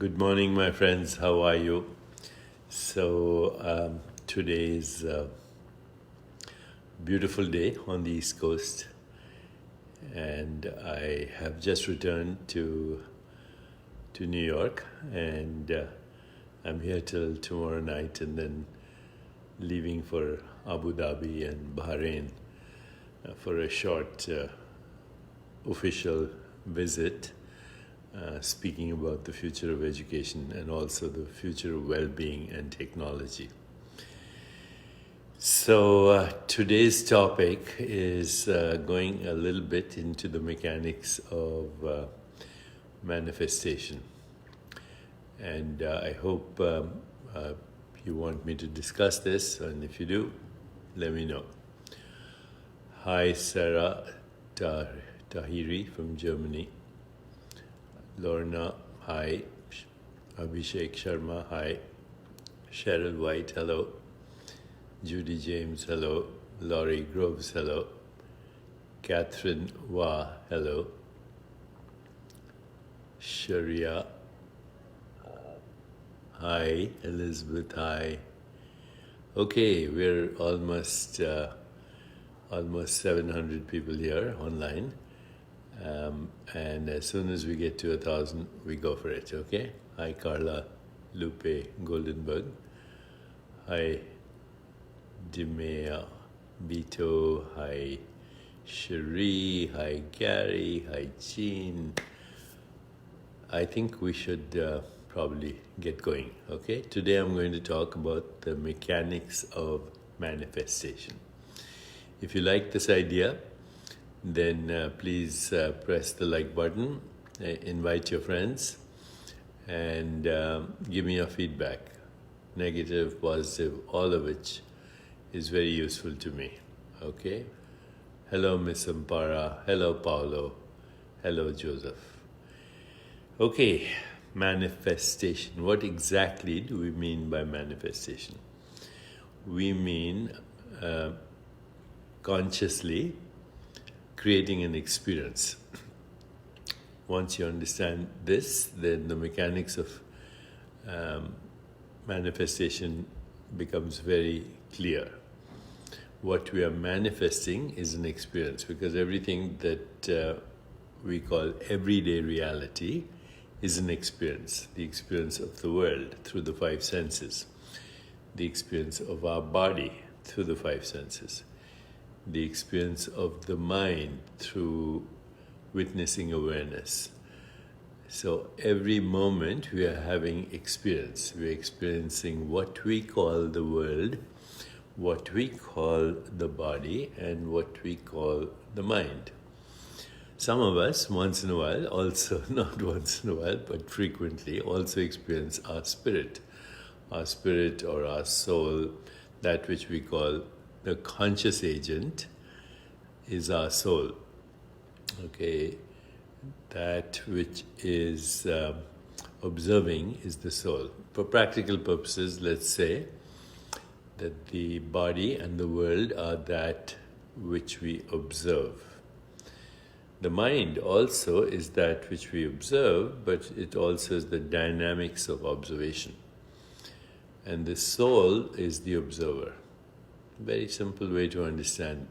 Good morning, my friends. How are you? Today is a beautiful day on the East Coast, and I have just returned to New York, and I'm here till tomorrow night, and then leaving for Abu Dhabi and Bahrain for a short official visit. Speaking about the future of education and also the future of well-being and technology. So today's topic is going a little bit into the mechanics of manifestation. And I hope you want me to discuss this, and if you do, let me know. Hi, Sarah Tahiri from Germany. Lorna, hi. Abhishek Sharma, hi. Cheryl White, hello. Judy James, hello. Laurie Groves, hello. Catherine Wah, hello. Sharia, hi. Elizabeth, hi. Okay, we're almost 700 people here online. And as soon as we get to 1,000, we go for it, okay? Hi, Carla, Lupe, Goldenberg. Hi, Dimea, Bito. Hi, Cherie. Hi, Gary. Hi, Jean. I think we should probably get going, okay? Today I'm going to talk about the mechanics of manifestation. If you like this idea, then please press the like button, invite your friends, and give me your feedback, negative, positive, all of which is very useful to me, okay? Hello, Miss Ampara. Hello, Paolo. Hello, Joseph. Okay, manifestation. What exactly do we mean by manifestation? We mean consciously creating an experience. Once you understand this, then the mechanics of manifestation becomes very clear. What we are manifesting is an experience, because everything that we call everyday reality is an experience. The experience of the world through the five senses, the experience of our body through the five senses, the experience of the mind through witnessing awareness. So every moment we are having experience. We are experiencing what we call the world, what we call the body, and what we call the mind. Some of us, once in a while, also not once in a while, but frequently, also experience our spirit or our soul, that which we call the conscious agent is our soul, okay? That which is observing is the soul. For practical purposes, let's say that the body and the world are that which we observe. The mind also is that which we observe, but it also is the dynamics of observation. And the soul is the observer. Very simple way to understand,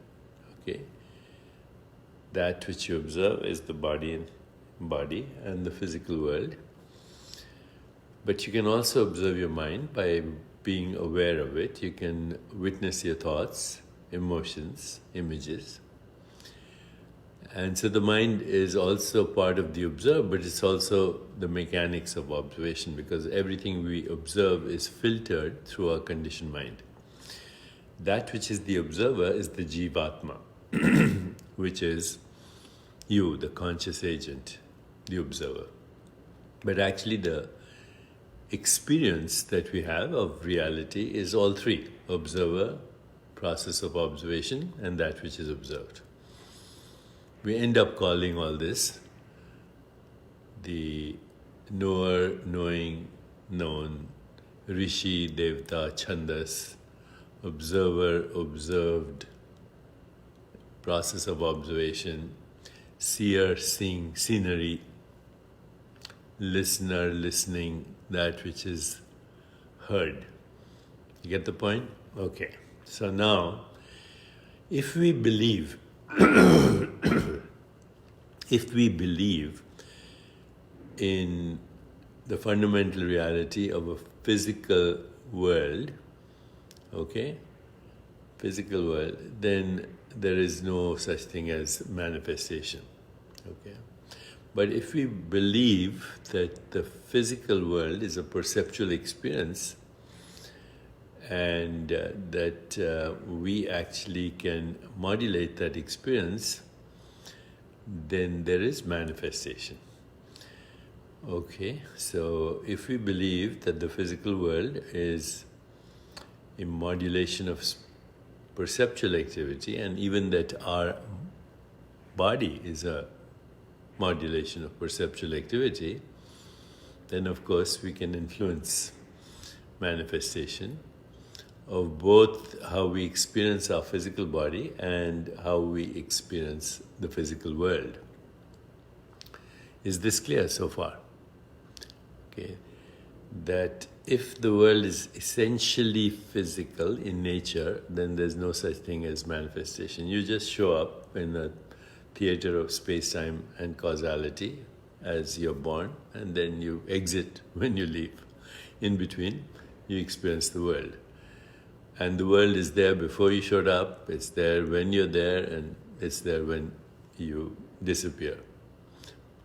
okay? That which you observe is the body and the physical world. But you can also observe your mind by being aware of it. You can witness your thoughts, emotions, images. And so the mind is also part of the observer, but it's also the mechanics of observation, because everything we observe is filtered through our conditioned mind. That which is the observer is the Jivatma, which is you, the conscious agent, the observer. But actually the experience that we have of reality is all three: observer, process of observation, and that which is observed. We end up calling all this the knower, knowing, known, Rishi, Devta, Chandas, observer, observed, process of observation, seer, seeing, scenery, listener listening that which is heard. You get the point? Okay. So now, if we believe, if we believe in the fundamental reality of a physical world, okay, physical world, then there is no such thing as manifestation, okay. But if we believe that the physical world is a perceptual experience and that we actually can modulate that experience, then there is manifestation. Okay, so if we believe that the physical world is a modulation of perceptual activity, and even that our body is a modulation of perceptual activity, then of course we can influence manifestation of both how we experience our physical body and how we experience the physical world. Is this clear so far? Okay, that if the world is essentially physical in nature, then there's no such thing as manifestation. You just show up in the theater of space-time and causality as you're born, and then you exit when you leave. In between, you experience the world. And the world is there before you showed up, it's there when you're there, and it's there when you disappear.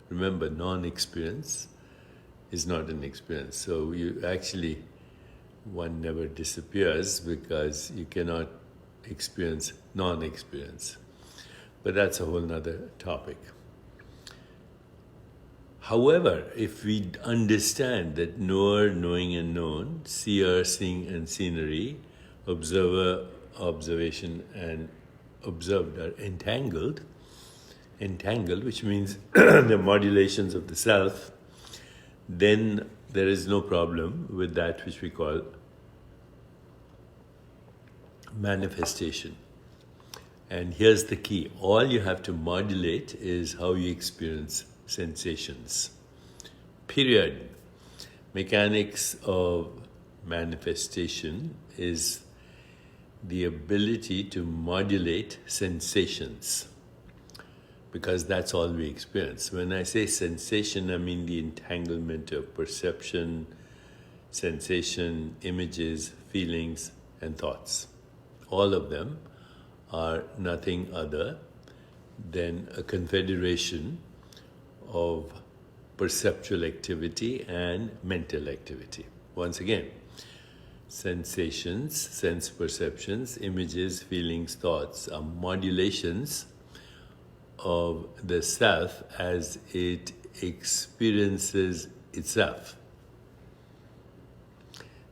Remember, non-experience is not an experience. So you actually, one never disappears because you cannot experience non-experience. But that's a whole nother topic. However, if we understand that knower, knowing and known, seer, seeing and scenery, observer, observation and observed are entangled, which means the modulations of the self, then there is no problem with that which we call manifestation. And here's the key. All you have to modulate is how you experience sensations. Period. Mechanics of manifestation is the ability to modulate sensations, because that's all we experience. When I say sensation, I mean the entanglement of perception, sensation, images, feelings, and thoughts. All of them are nothing other than a confederation of perceptual activity and mental activity. Once again, sensations, sense perceptions, images, feelings, thoughts are modulations of the self as it experiences itself.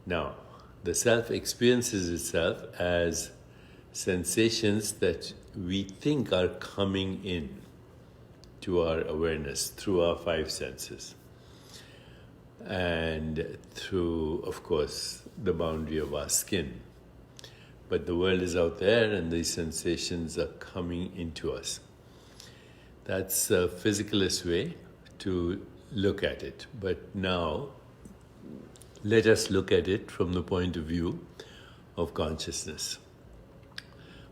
Now, the self experiences itself as sensations that we think are coming in to our awareness through our five senses and through, of course, the boundary of our skin. But the world is out there and these sensations are coming into us. That's a physicalist way to look at it. But now, let us look at it from the point of view of consciousness.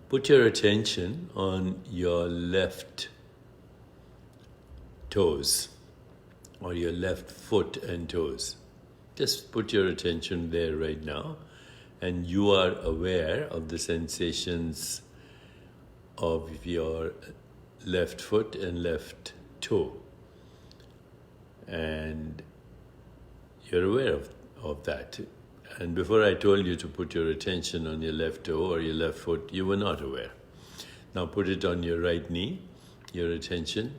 Put your attention on your left toes, or your left foot and toes. Just put your attention there right now, and you are aware of the sensations of your left foot and left toe. And you're aware of that. And before I told you to put your attention on your left toe or your left foot, you were not aware. Now put it on your right knee, your attention.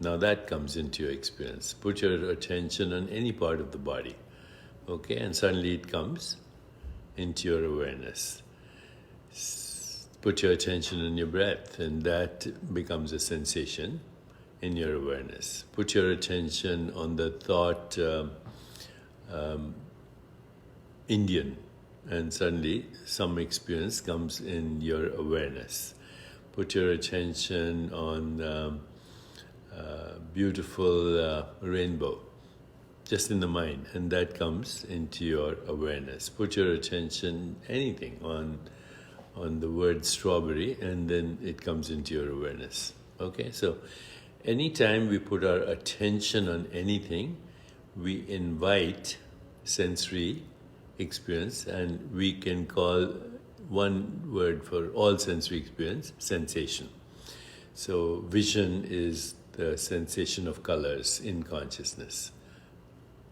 Now that comes into your experience. Put your attention on any part of the body, okay? And suddenly it comes into your awareness. Put your attention on your breath, and that becomes a sensation in your awareness. Put your attention on the thought Indian, and suddenly some experience comes in your awareness. Put your attention on beautiful rainbow, just in the mind, and that comes into your awareness. Put your attention, anything, on the word strawberry, and then it comes into your awareness. Okay, so anytime we put our attention on anything, we invite sensory experience, and we can call one word for all sensory experience, sensation. So vision is the sensation of colors in consciousness,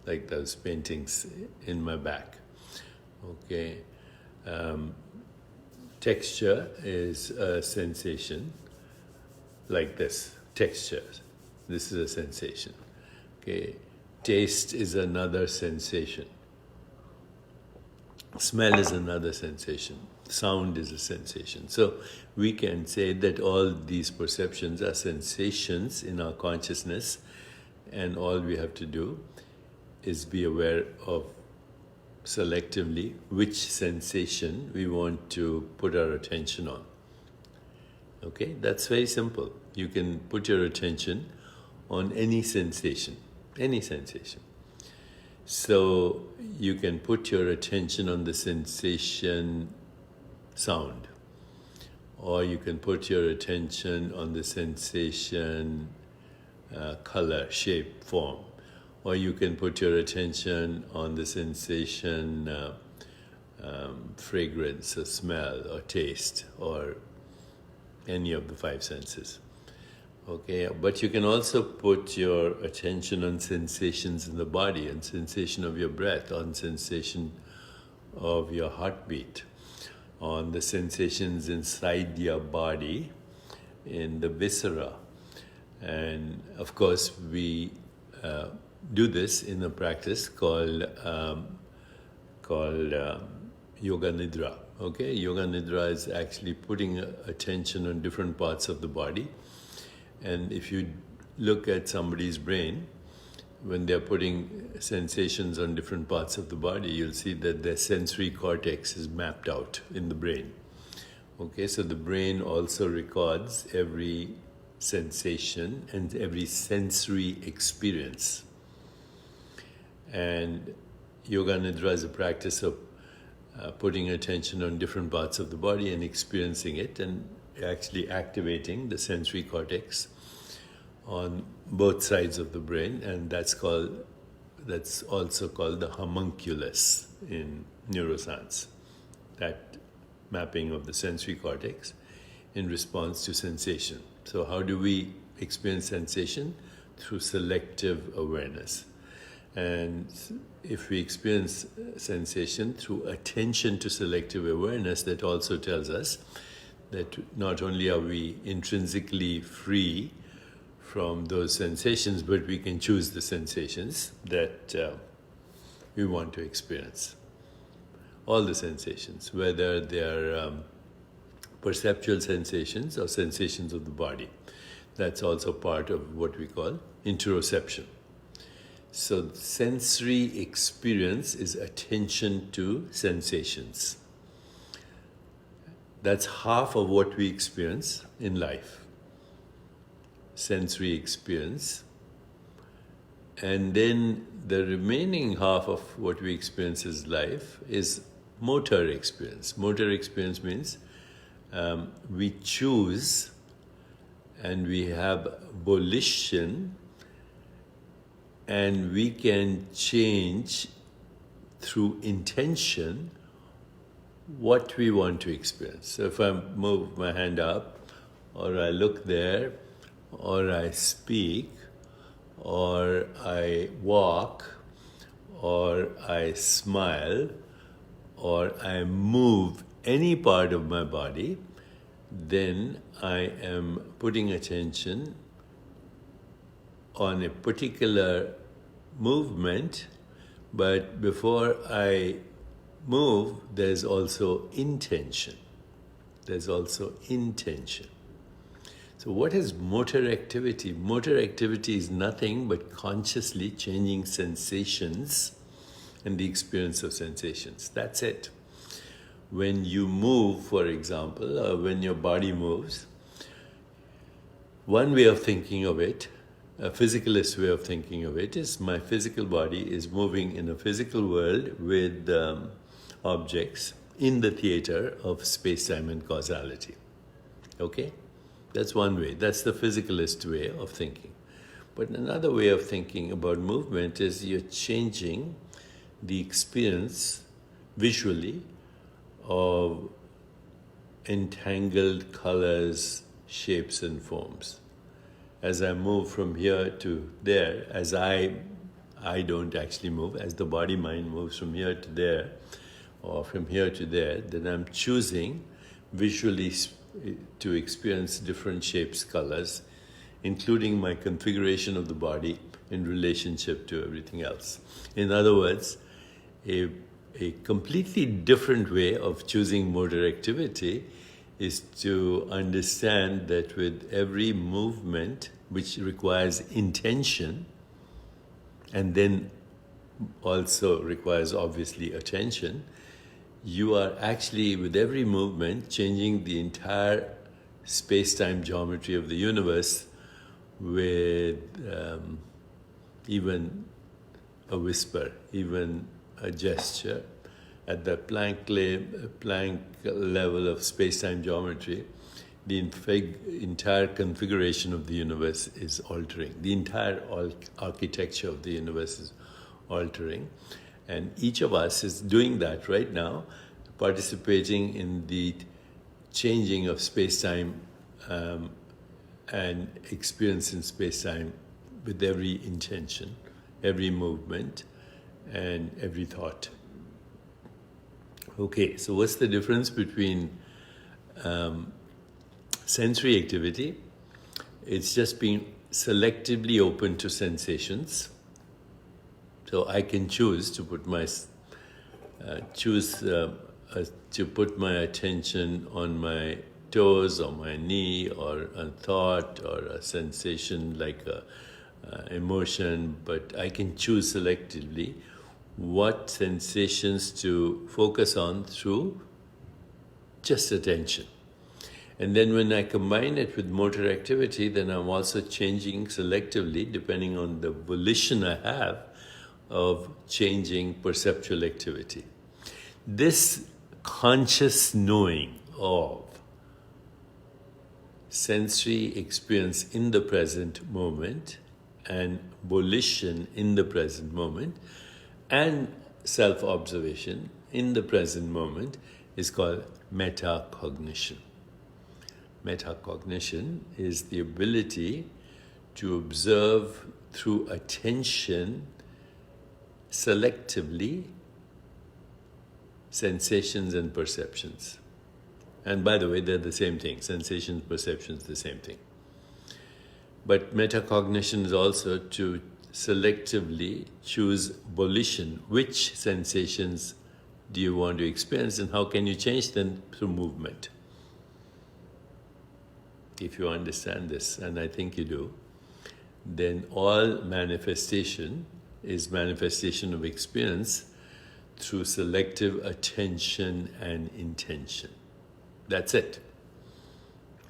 like those paintings in my back. Okay. Texture is a sensation, like this, texture. This is a sensation. Okay. Taste is another sensation. Smell is another sensation. Sound is a sensation. So we can say that all these perceptions are sensations in our consciousness, and all we have to do is be aware of selectively which sensation we want to put our attention on. Okay, that's very simple. You can put your attention on any sensation, any sensation. So you can put your attention on the sensation sound, or you can put your attention on the sensation color, shape, form, or you can put your attention on the sensation fragrance or smell or taste or any of the five senses. Okay, but you can also put your attention on sensations in the body, on sensation of your breath, on sensation of your heartbeat, on the sensations inside your body, in the viscera. And of course, we do this in a practice called Yoga Nidra. Okay, Yoga Nidra is actually putting attention on different parts of the body. And if you look at somebody's brain, when they're putting sensations on different parts of the body, you'll see that their sensory cortex is mapped out in the brain. Okay, so the brain also records every sensation and every sensory experience. And Yoga Nidra is a practice of putting attention on different parts of the body and experiencing it, and actually activating the sensory cortex on both sides of the brain, and that's also called the homunculus in neuroscience, that mapping of the sensory cortex in response to sensation. So how do we experience sensation? Through selective awareness. And if we experience sensation through attention to selective awareness, that also tells us that not only are we intrinsically free from those sensations, but we can choose the sensations that we want to experience. All the sensations, whether they're perceptual sensations or sensations of the body. That's also part of what we call interoception. So sensory experience is attention to sensations. That's half of what we experience in life. Sensory experience. And then the remaining half of what we experience in life is motor experience. Motor experience means we choose and we have volition, and we can change through intention what we want to experience. So if I move my hand up, or I look there, or I speak, or I walk, or I smile, or I move any part of my body, then I am putting attention on a particular movement, but before I move, there's also intention. There's also intention. So what is motor activity? Motor activity is nothing but consciously changing sensations and the experience of sensations. That's it. When you move, for example, or when your body moves, one way of thinking of it, a physicalist way of thinking of it is my physical body is moving in a physical world with objects in the theater of space-time and causality. Okay? That's one way. That's the physicalist way of thinking. But another way of thinking about movement is you're changing the experience visually of entangled colors, shapes, and forms. As I move from here to there, as I don't actually move, as the body-mind moves from here to there, or from here to there, then I'm choosing visually to experience different shapes, colors, including my configuration of the body in relationship to everything else. In other words, a completely different way of choosing motor activity is to understand that with every movement, which requires intention, and then also requires obviously attention, you are actually, with every movement, changing the entire space-time geometry of the universe with even a whisper, even a gesture. At the Planck level of space-time geometry, the entire configuration of the universe is altering. The entire architecture of the universe is altering. And each of us is doing that right now, participating in the changing of space-time and experience in space-time with every intention, every movement, and every thought. Okay, so what's the difference between sensory activity? It's just being selectively open to sensations. So I can choose to put my attention on my toes or my knee or a thought or a sensation like a emotion, but I can choose selectively what sensations to focus on through just attention. And then when I combine it with motor activity, then I'm also changing selectively, depending on the volition I have, of changing perceptual activity. This conscious knowing of sensory experience in the present moment and volition in the present moment and self-observation in the present moment is called metacognition. Metacognition is the ability to observe through attention selectively sensations and perceptions. And by the way, they're the same thing. Sensations, perceptions, the same thing. But metacognition is also to selectively choose volition. Which sensations do you want to experience and how can you change them through movement? If you understand this, and I think you do, then all manifestation is manifestation of experience through selective attention and intention. That's it.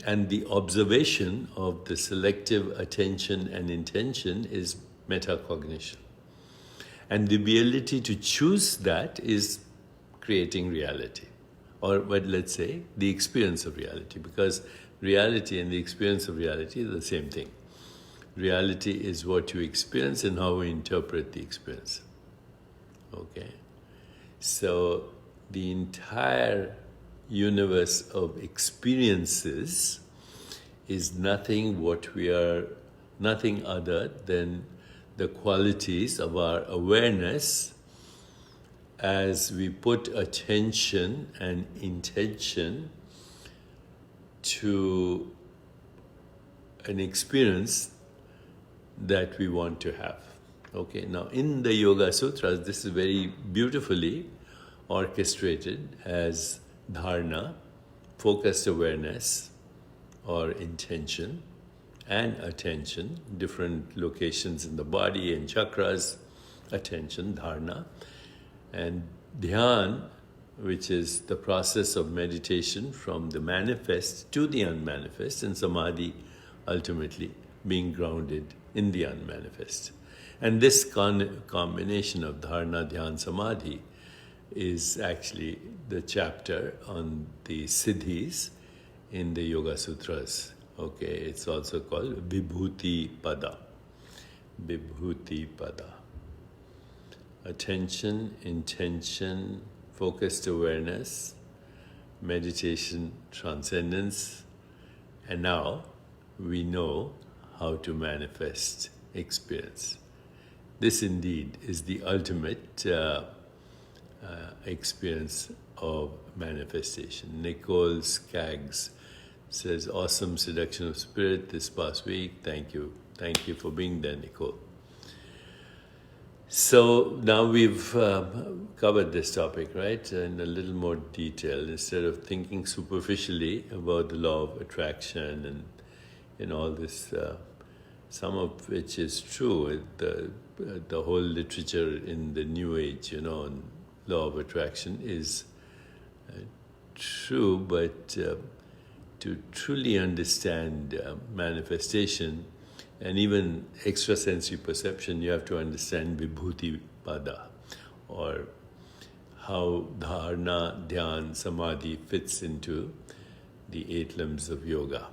And the observation of the selective attention and intention is metacognition. And the ability to choose that is creating reality. Or but let's say the experience of reality, because reality and the experience of reality are the same thing. Reality is what you experience and how we interpret the experience. Okay? So the entire universe of experiences is nothing other than the qualities of our awareness as we put attention and intention to an experience that we want to have. Okay, now in the Yoga Sutras, this is very beautifully orchestrated as dharana, focused awareness or intention, and attention, different locations in the body and chakras, attention, dharana, and dhyan, which is the process of meditation from the manifest to the unmanifest, and samadhi ultimately being grounded in the unmanifest. And this combination of dharana, dhyan, samadhi is actually the chapter on the siddhis in the Yoga Sutras. Okay, it's also called Vibhuti Pada. Vibhuti Pada. Attention, intention, focused awareness, meditation, transcendence, and now we know how to manifest experience. This indeed is the ultimate experience of manifestation. Nicole Skaggs says, awesome seduction of spirit this past week. Thank you. Thank you for being there, Nicole. So now we've covered this topic, right, in a little more detail. Instead of thinking superficially about the law of attraction and all this, some of which is true. The whole literature in the New Age, on law of attraction is true, but to truly understand manifestation and even extrasensory perception, you have to understand Vibhuti Pada, or how dharana, dhyan, samadhi fits into the 8 limbs of yoga.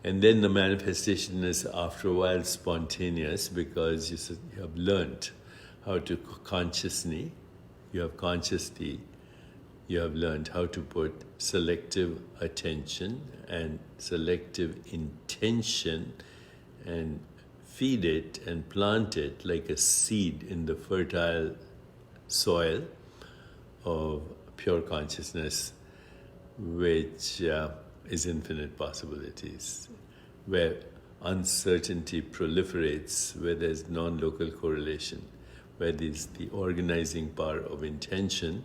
And then the manifestation is after a while spontaneous, because you have learned how to consciously, you have learned how to put selective attention and selective intention and feed it and plant it like a seed in the fertile soil of pure consciousness, which is infinite possibilities, where uncertainty proliferates, where there's non-local correlation, where there's the organizing power of intention,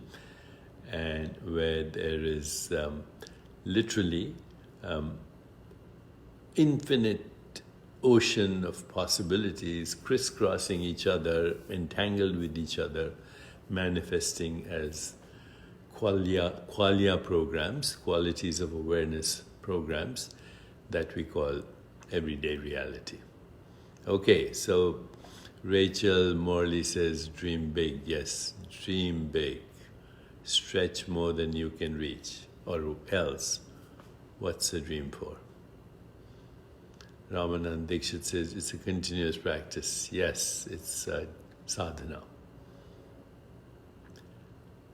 and where there is literally infinite ocean of possibilities crisscrossing each other, entangled with each other, manifesting as qualia programs, qualities of awareness programs that we call everyday reality. Okay, so Rachel Morley says, dream big. Yes, dream big. Stretch more than you can reach, or else, what's a dream for? Ramanand Dixit says, it's a continuous practice. Yes, it's sadhana.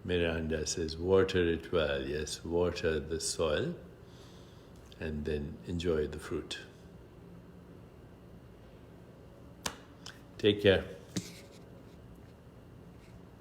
Miranda says, water it well. Yes, water the soil and then enjoy the fruit. Take care.